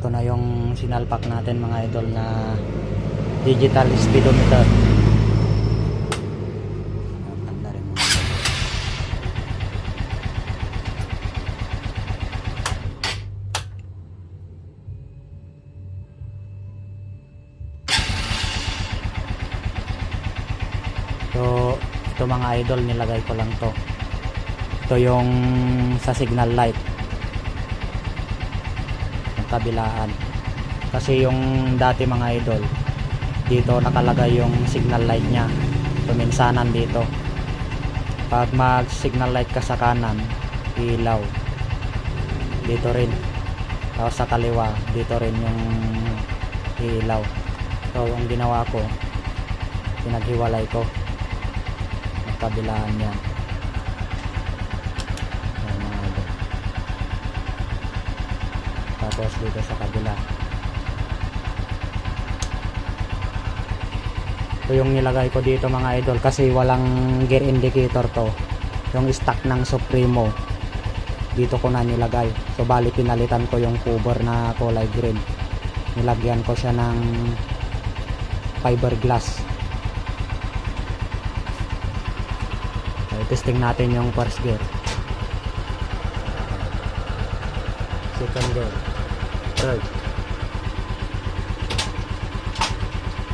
Ito na yung sinalpak natin mga idol na digital speedometer. Ganda rin mga idol. So ito mga idol, nilagay ko lang to. Ito yung sa signal light kabilaan, kasi yung dati mga idol dito nakalagay yung signal light nya, tuminsanan dito. Pag mag signal light ka sa kanan, ilaw dito rin, tapos sa kaliwa dito rin yung ilaw. So ang ginawa ko, pinaghiwalay ko magkabilaan yan. Tapos dito sa kabila, ito yung nilagay ko dito mga idol, kasi walang gear indicator to. Yung stock ng Supremo dito ko na nilagay. So bali pinalitan ko yung cover na kulay green, nilagyan ko siya ng fiberglass. So, testing natin yung first gear, second gear, third.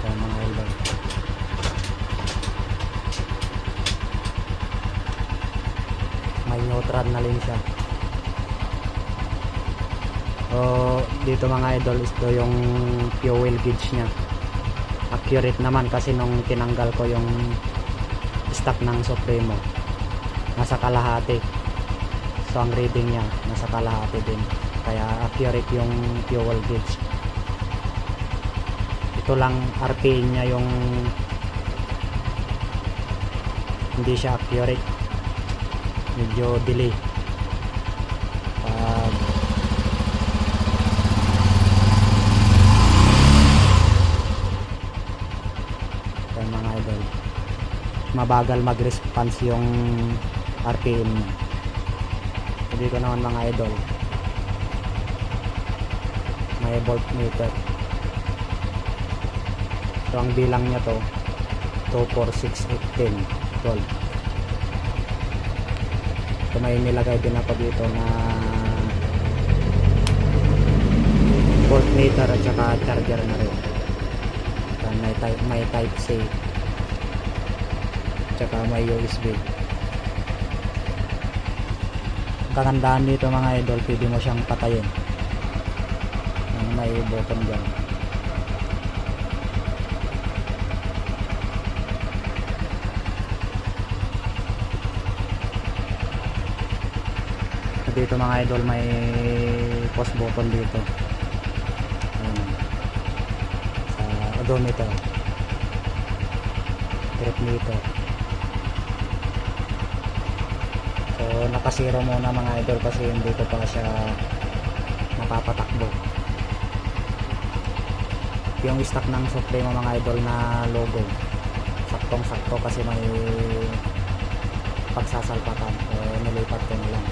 So mga idol, may neutral na rin siya. So dito mga idol, ito yung fuel gauge nya. Accurate naman, kasi nung tinanggal ko yung stock ng Supremo, nasa kalahati. So ang reading nya nasa kalahati din, kaya accurate yung fuel gauge. Ito lang RPM nya yung hindi siya accurate, medyo delay. Pag mga idol, mabagal mag-response yung RPM nya. Dito naman mga idol, may voltmeter. So ang bilang niya to 2, 4, 6, 8, 10, 12. So may nilagay din ako dito na voltmeter at saka charger na rin. So may type C at saka may USB. Kagandahan dito mga idol, pwede mo siyang patayin. May button dyan. Dito mga idol, may pause button dito. Sa odometer, trip meter. So nakasiro muna mga idol, kasi hindi ko pa siya napapatakbo. Yung stock ng Supremo mga idol na logo, saktong sakto, kasi may pagsasalpatan. So nilipat ko na lang.